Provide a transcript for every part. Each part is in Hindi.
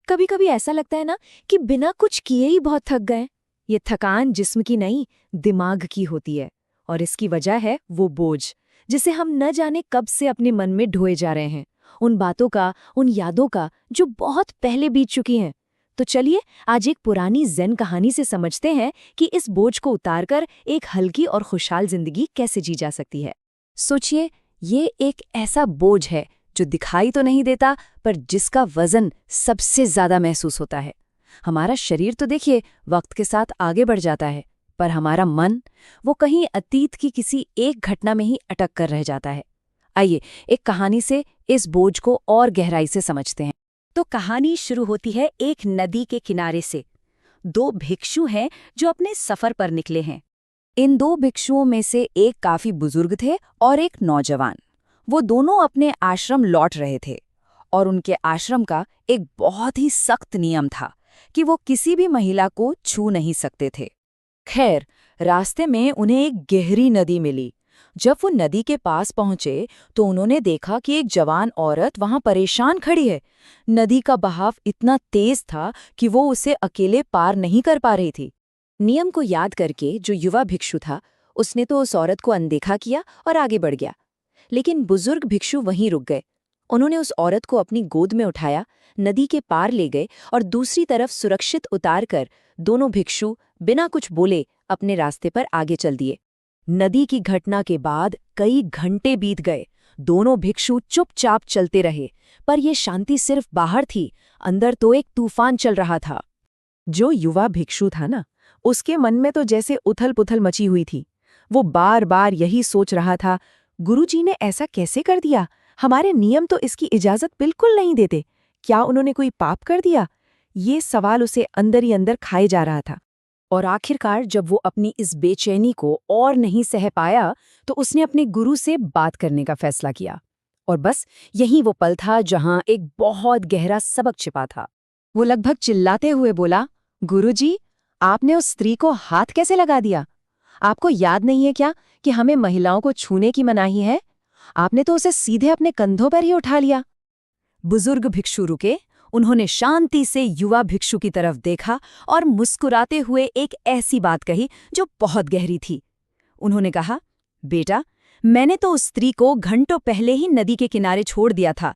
कभी कभी ऐसा लगता है ना कि बिना कुछ किए ही बहुत थक गए। ये थकान जिस्म की नहीं, दिमाग की होती है। और इसकी वजह है वो बोझ, जिसे हम न जाने कब से अपने मन में ढोए जा रहे हैं। उन बातों का, उन यादों का जो बहुत पहले बीत चुकी हैं। तो चलिए आज एक पुरानी ज़ेन कहानी से समझते हैं कि इस बोझ को उतारकर एक हल्की और खुशहाल जिंदगी कैसे जी जा सकती है। सोचिए, ये एक ऐसा बोझ है जो दिखाई तो नहीं देता, पर जिसका वजन सबसे ज्यादा महसूस होता है। हमारा शरीर तो देखिए वक्त के साथ आगे बढ़ जाता है, पर हमारा मन, वो कहीं अतीत की किसी एक घटना में ही अटक कर रह जाता है। आइए एक कहानी से इस बोझ को और गहराई से समझते हैं। तो कहानी शुरू होती है एक नदी के किनारे से। दो भिक्षु हैं जो अपने सफर पर निकले हैं। इन दो भिक्षुओं में से एक काफी बुजुर्ग थे और एक नौजवान। वो दोनों अपने आश्रम लौट रहे थे और उनके आश्रम का एक बहुत ही सख्त नियम था कि वो किसी भी महिला को छू नहीं सकते थे। खैर, रास्ते में उन्हें एक गहरी नदी मिली। जब वो नदी के पास पहुंचे तो उन्होंने देखा कि एक जवान औरत वहां परेशान खड़ी है। नदी का बहाव इतना तेज था कि वो उसे अकेले पार नहीं कर पा रही थी। नियम को याद करके जो युवा भिक्षु था, उसने तो उस औरत को अनदेखा किया और आगे बढ़ गया। लेकिन बुजुर्ग भिक्षु वहीं रुक गए। उन्होंने उस औरत को अपनी गोद में उठाया, नदी के पार ले गए और दूसरी तरफ सुरक्षित उतारकर दोनों भिक्षु बिना कुछ बोले अपने रास्ते पर आगे चल दिए। नदी की घटना के बाद कई घंटे बीत गए। दोनों भिक्षु चुपचाप चलते रहे, पर यह शांति सिर्फ बाहर थी, अंदर तो एक तूफान चल रहा था। जो युवा भिक्षु था ना, उसके मन में तो जैसे उथल-पुथल मची हुई थी। वो बार-बार यही सोच रहा था, गुरुजी ने ऐसा कैसे कर दिया? हमारे नियम तो इसकी इजाजत बिल्कुल नहीं देते। क्या उन्होंने कोई पाप कर दिया? ये सवाल उसे अंदर ही अंदर खाए जा रहा था। और आखिरकार जब वो अपनी इस बेचैनी को और नहीं सह पाया, तो उसने अपने गुरु से बात करने का फैसला किया। और बस यही वो पल था जहां एक बहुत गहरा सबक छिपा था। वो लगभग चिल्लाते हुए बोला, गुरुजी, आपने उस स्त्री को हाथ कैसे लगा दिया? आपको याद नहीं है क्या कि हमें महिलाओं को छूने की मनाही है? आपने तो उसे सीधे अपने कंधों पर ही उठा लिया। बुजुर्ग भिक्षु रुके। उन्होंने शांति से युवा भिक्षु की तरफ देखा और मुस्कुराते हुए एक ऐसी बात कही जो बहुत गहरी थी। उन्होंने कहा, बेटा, मैंने तो उस स्त्री को घंटों पहले ही नदी के किनारे छोड़ दिया था,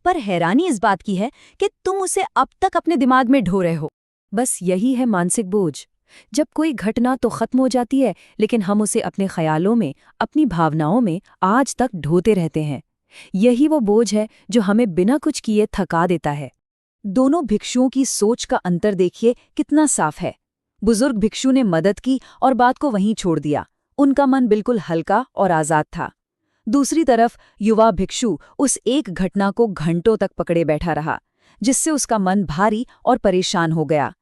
पर हैरानी इस बात की है कि तुम उसे अब तक अपने दिमाग में ढो रहे हो। बस यही है मानसिक बोझ। जब कोई घटना तो खत्म हो जाती है, लेकिन हम उसे अपने ख्यालों में, अपनी भावनाओं में आज तक ढोते रहते हैं। यही वो बोझ है जो हमें बिना कुछ किए थका देता है। दोनों भिक्षुओं की सोच का अंतर देखिए कितना साफ है। बुजुर्ग भिक्षु ने मदद की और बात को वहीं छोड़ दिया। उनका मन बिल्कुल हल्का और आजाद था। दूसरी तरफ युवा भिक्षु उस एक घटना को घंटों तक पकड़े बैठा रहा, जिससे उसका मन भारी और परेशान हो गया।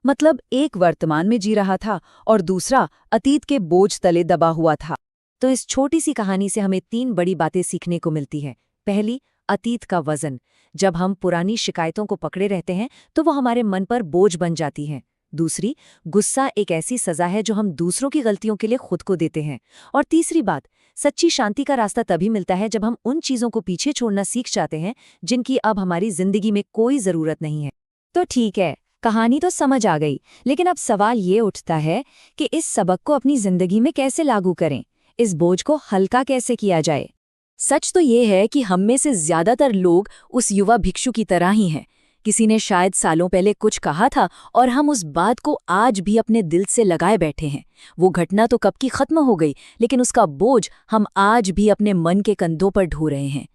मतलब एक वर्तमान में जी रहा था और दूसरा अतीत के बोझ तले दबा हुआ था। तो इस छोटी सी कहानी से हमें 3 बड़ी बातें सीखने को मिलती हैं। पहली, अतीत का वजन। जब हम पुरानी शिकायतों को पकड़े रहते हैं तो वो हमारे मन पर बोझ बन जाती हैं। दूसरी, गुस्सा एक ऐसी सजा है जो हम दूसरों की गलतियों के लिए खुद को देते हैं। और तीसरी बात, सच्ची शांति का रास्ता तभी मिलता है जब हम उन चीज़ों को पीछे छोड़ना सीख जाते हैं जिनकी अब हमारी जिंदगी में कोई ज़रूरत नहीं है। तो ठीक है, कहानी तो समझ आ गई, लेकिन अब सवाल ये उठता है कि इस सबक को अपनी जिंदगी में कैसे लागू करें, इस बोझ को हल्का कैसे किया जाए। सच तो ये है कि हम में से ज्यादातर लोग उस युवा भिक्षु की तरह ही हैं। किसी ने शायद सालों पहले कुछ कहा था और हम उस बात को आज भी अपने दिल से लगाए बैठे हैं। वो घटना तो कब की खत्म हो गई, लेकिन उसका बोझ हम आज भी अपने मन के कंधों पर ढो रहे हैं।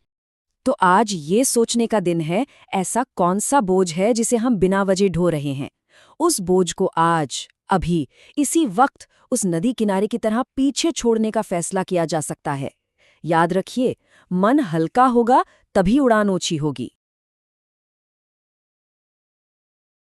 तो आज ये सोचने का दिन है, ऐसा कौन सा बोझ है जिसे हम बिना वजह ढो रहे हैं। उस बोझ को आज, अभी, इसी वक्त उस नदी किनारे की तरह पीछे छोड़ने का फैसला किया जा सकता है। याद रखिए, मन हल्का होगा तभी उड़ान ऊंची होगी।